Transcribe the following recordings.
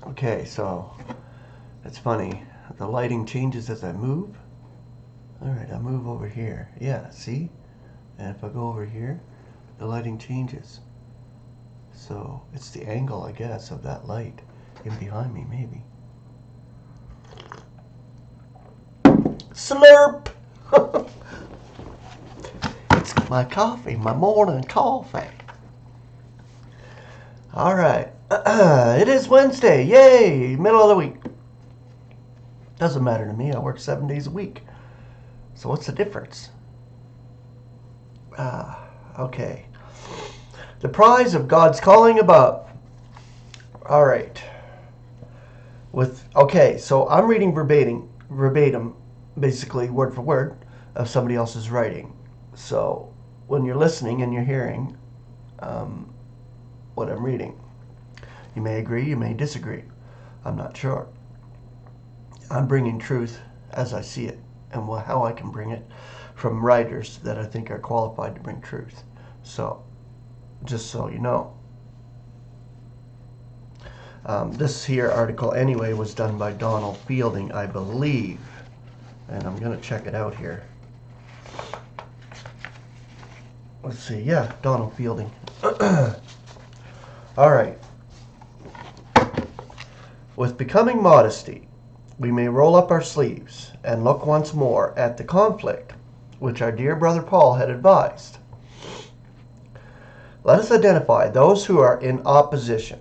Okay, so it's funny. The lighting changes as I move. Alright, I move over here. Yeah, see? And if I go over here, the lighting changes. So it's the angle, I guess, of that light in behind me, maybe. Slurp! It's my coffee, my morning coffee. Alright, it is Wednesday. Yay! Middle of the week. Doesn't matter to me. I work 7 days a week. So what's the difference? Okay. The prize of God's calling above. All right. So I'm reading verbatim, basically word for word of somebody else's writing. So when you're listening and you're hearing what I'm reading, you may agree, you may disagree. I'm not sure. I'm bringing truth as I see it and how I can bring it from writers that I think are qualified to bring truth. So, just so you know. This here article, anyway, was done by Donald Fielding, I believe. And I'm going to check it out here. Let's see. Yeah, Donald Fielding. All right. With becoming modesty, we may roll up our sleeves and look once more at the conflict which our dear brother Paul had advised. Let us identify those who are in opposition.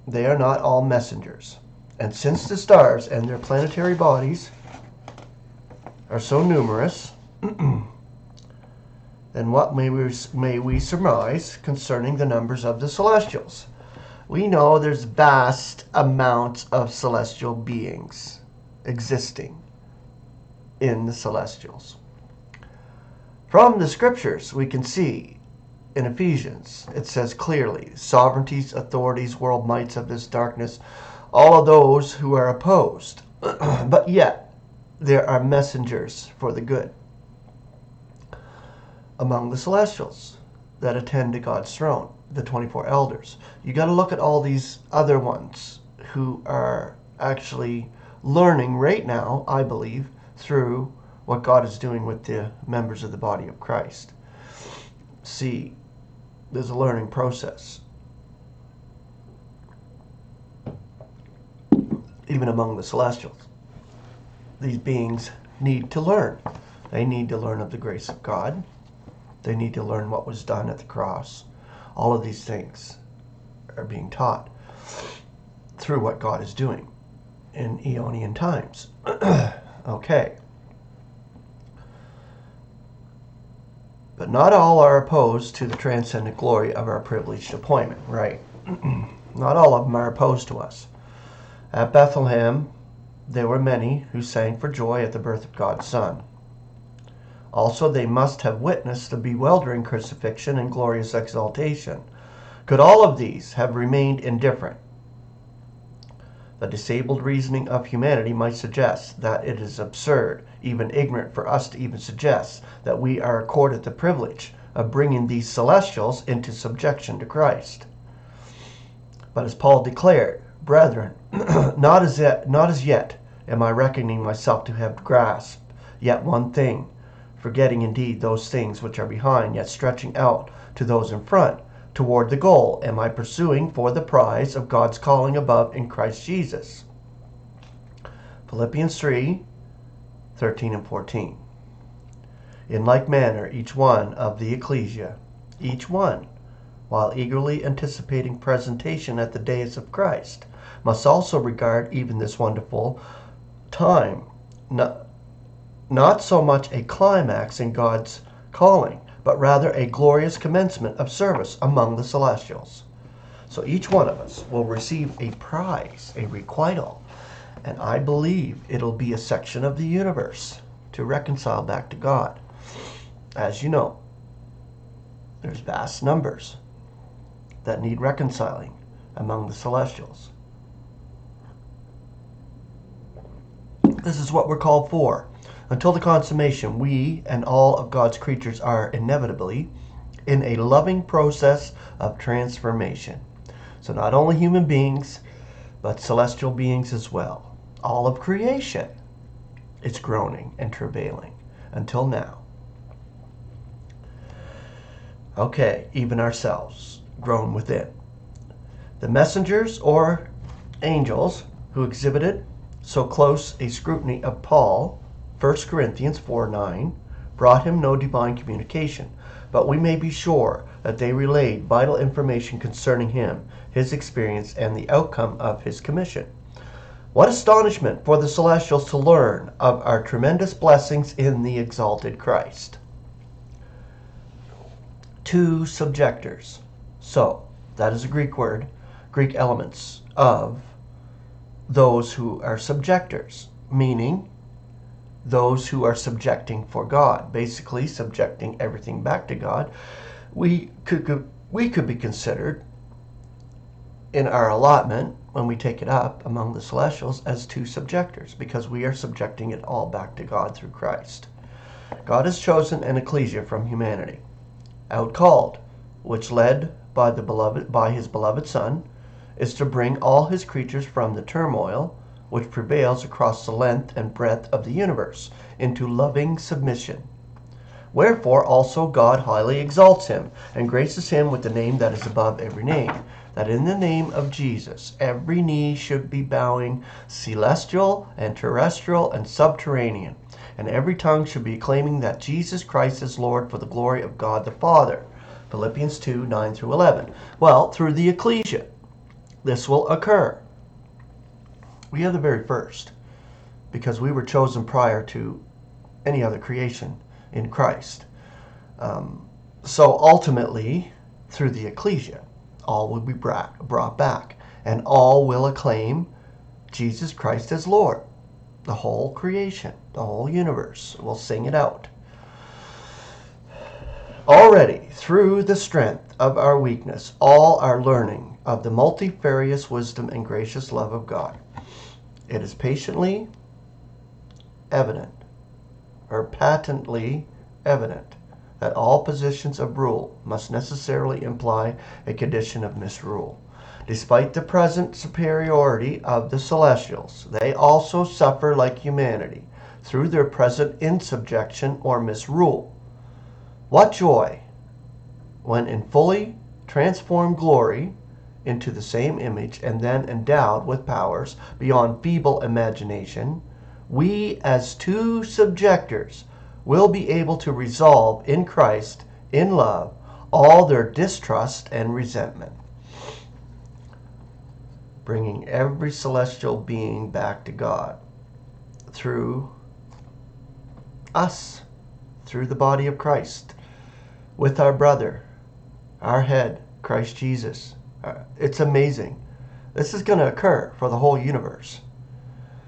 They are not all messengers. And since the stars and their planetary bodies are so numerous, then what may we surmise concerning the numbers of the celestials? We know there's vast amounts of celestial beings existing in the celestials. From the scriptures, we can see in Ephesians, it says clearly, sovereignties, authorities, world mights of this darkness, all of those who are opposed. But yet, there are messengers for the good among the celestials that attend to God's throne, the 24 elders. You got to look at all these other ones who are actually learning right now, I believe, through what God is doing with the members of the body of Christ. See, there's a learning process. Even among the celestials. These beings need to learn. They need to learn of the grace of God. They need to learn what was done at the cross. All of these things are being taught through what God is doing in Aeonian times. Okay. But not all are opposed to the transcendent glory of our privileged appointment, right? Not all of them are opposed to us. At Bethlehem, there were many who sang for joy at the birth of God's Son. Also, they must have witnessed the bewildering crucifixion and glorious exaltation. Could all of these have remained indifferent? The disabled reasoning of humanity might suggest that it is absurd, even ignorant, for us to even suggest that we are accorded the privilege of bringing these celestials into subjection to Christ. But as Paul declared, brethren, not as yet am I reckoning myself to have grasped yet one thing, forgetting indeed those things which are behind, yet stretching out to those in front. Toward the goal am I pursuing for the prize of God's calling above in Christ Jesus. Philippians 3:13 and 14. In like manner, each one of the ecclesia, each one, while eagerly anticipating presentation at the days of Christ, must also regard even this wonderful time, not so much a climax in God's calling, but rather a glorious commencement of service among the celestials. So each one of us will receive a prize, a requital, and I believe it'll be a section of the universe to reconcile back to God. As you know, there's vast numbers that need reconciling among the celestials. This is what we're called for. Until the consummation, we and all of God's creatures are inevitably in a loving process of transformation. So not only human beings, but celestial beings as well. All of creation is groaning and travailing until now. Okay, even ourselves groan within. The messengers or angels who exhibited so close a scrutiny of Paul, 1 Corinthians 4:9, brought him no divine communication, but we may be sure that they relayed vital information concerning him, his experience, and the outcome of his commission. What astonishment for the celestials to learn of our tremendous blessings in the exalted Christ. Two subjectors. So, that is a Greek word, Greek elements of those who are subjectors, meaning those who are subjecting for God, basically subjecting everything back to God. We could be considered in our allotment, when we take it up among the celestials, as two subjectors, because we are subjecting it all back to God through Christ. God has chosen an ecclesia from humanity, outcalled, which led by his beloved Son, is to bring all his creatures from the turmoil which prevails across the length and breadth of the universe into loving submission. Wherefore also God highly exalts him, and graces him with the name that is above every name, that in the name of Jesus every knee should be bowing, celestial and terrestrial and subterranean, and every tongue should be claiming that Jesus Christ is Lord, for the glory of God the Father. Philippians 2:9 through 11. Well, through the ecclesia, this will occur. We are the very first, because we were chosen prior to any other creation in Christ. So ultimately, through the ecclesia, all will be brought back, and all will acclaim Jesus Christ as Lord. The whole creation, the whole universe will sing it out. Already, through the strength of our weakness, all are learning of the multifarious wisdom and gracious love of God. It is patently evident that all positions of rule must necessarily imply a condition of misrule. Despite the present superiority of the celestials, they also suffer like humanity through their present insubjection or misrule. What joy when in fully transformed glory into the same image and then endowed with powers beyond feeble imagination, we as two subjectors will be able to resolve in Christ, in love, all their distrust and resentment, bringing every celestial being back to God through us, through the body of Christ, with our brother, our head, Christ Jesus. It's amazing. This is going to occur for the whole universe.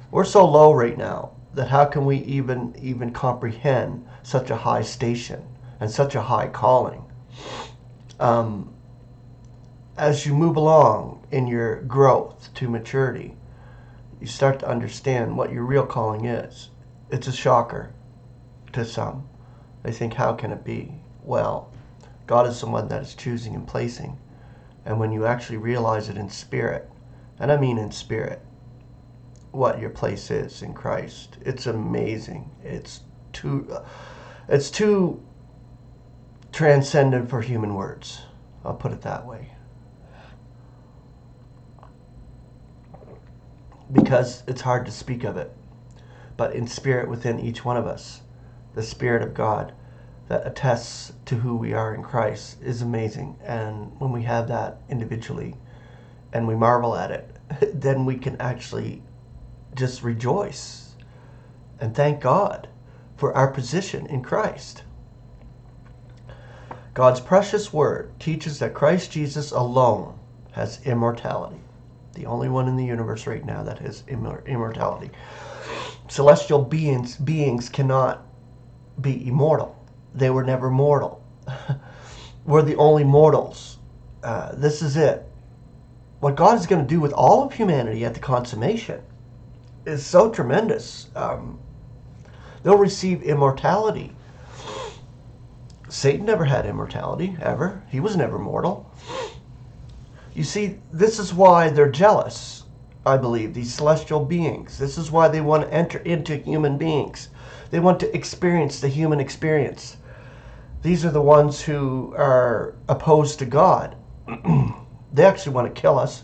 We're so low right now that how can we even comprehend such a high station and such a high calling? As you move along in your growth to maturity, you start to understand what your real calling is. It's a shocker to some. They think, how can it be? Well, God is the one that is choosing and placing. And when you actually realize it in spirit, and I mean in spirit, what your place is in Christ, it's amazing. It's too transcendent for human words. I'll put it that way. Because it's hard to speak of it. But in spirit within each one of us, the Spirit of God that attests to who we are in Christ is amazing. And when we have that individually and we marvel at it, then we can actually just rejoice and thank God for our position in Christ. God's precious word teaches that Christ Jesus alone has immortality. The only one in the universe right now that has immortality. Celestial beings cannot be immortal. They were never mortal. We're the only mortals. This is it. What God is going to do with all of humanity at the consummation is so tremendous. They'll receive immortality. Satan never had immortality, ever. He was never mortal. You see, this is why they're jealous I believe, these celestial beings. This is why they want to enter into human beings. They want to experience the human experience. These are the ones who are opposed to God. They actually want to kill us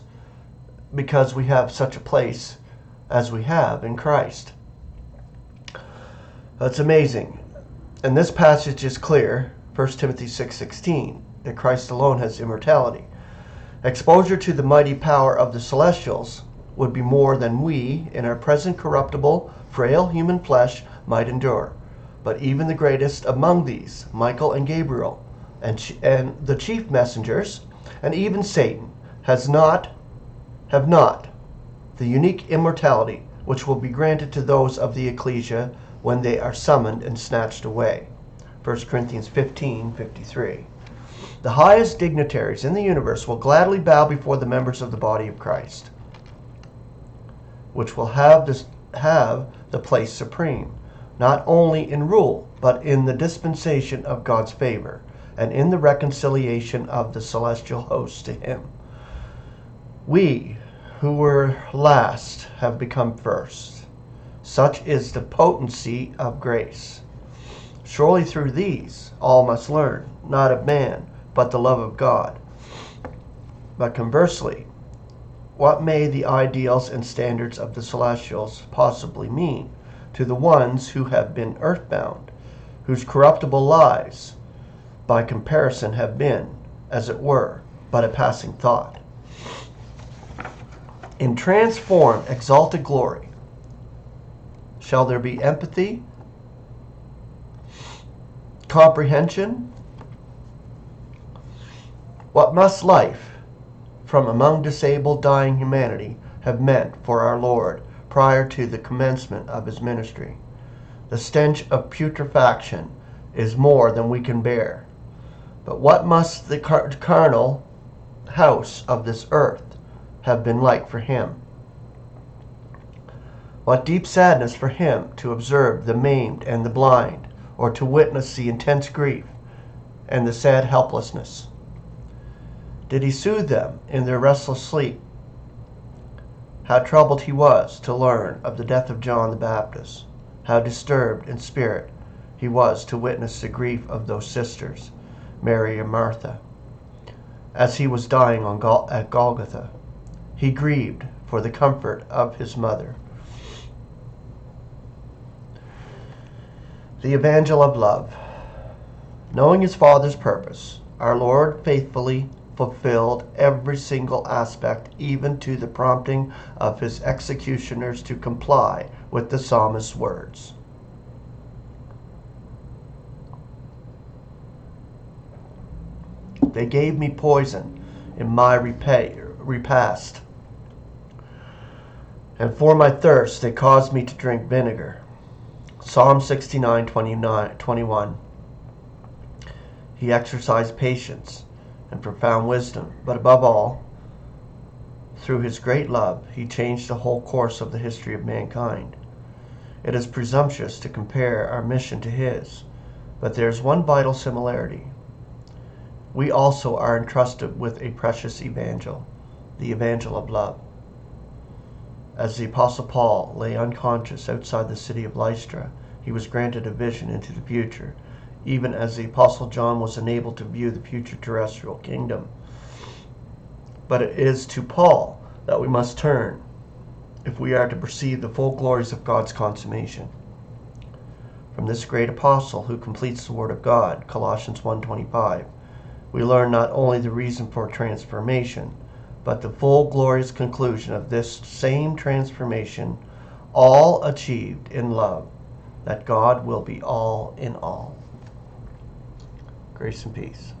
because we have such a place as we have in Christ. That's amazing. And this passage is clear, 1 Timothy 6:16, that Christ alone has immortality. Exposure to the mighty power of the celestials would be more than we, in our present corruptible, frail human flesh, might endure. But even the greatest among these, Michael and Gabriel, and the chief messengers, and even Satan, have not the unique immortality which will be granted to those of the ecclesia when they are summoned and snatched away. 1 Corinthians 15:53. The highest dignitaries in the universe will gladly bow before the members of the body of Christ, which will have the place supreme, not only in rule, but in the dispensation of God's favor, and in the reconciliation of the celestial hosts to him. We, who were last, have become first. Such is the potency of grace. Surely through these all must learn, not of man, but the love of God. But conversely, what may the ideals and standards of the celestials possibly mean to the ones who have been earthbound, whose corruptible lives, by comparison, have been, as it were, but a passing thought? In transformed, exalted glory, shall there be empathy, comprehension? What must life from among disabled, dying humanity have meant for our Lord prior to the commencement of his ministry? The stench of putrefaction is more than we can bear. But what must the carnal house of this earth have been like for him? What deep sadness for him to observe the maimed and the blind, or to witness the intense grief and the sad helplessness. Did he soothe them in their restless sleep? How troubled he was to learn of the death of John the Baptist. How disturbed in spirit he was to witness the grief of those sisters, Mary and Martha, as he was dying at Golgotha. He grieved for the comfort of his mother. The Evangel of Love. Knowing his Father's purpose, our Lord faithfully fulfilled every single aspect, even to the prompting of his executioners to comply with the psalmist's words. They gave me poison in my repast, and for my thirst they caused me to drink vinegar. Psalm 69:21. He exercised patience and profound wisdom, but above all, through his great love, he changed the whole course of the history of mankind. It is presumptuous to compare our mission to his, but there is one vital similarity. We also are entrusted with a precious evangel, the Evangel of Love. As the Apostle Paul lay unconscious outside the city of Lystra, he was granted a vision into the future, even as the Apostle John was enabled to view the future terrestrial kingdom. But it is to Paul that we must turn if we are to perceive the full glories of God's consummation. From this great apostle who completes the Word of God, Colossians 1:25, we learn not only the reason for transformation, but the full glorious conclusion of this same transformation, all achieved in love, that God will be all in all. Grace and peace.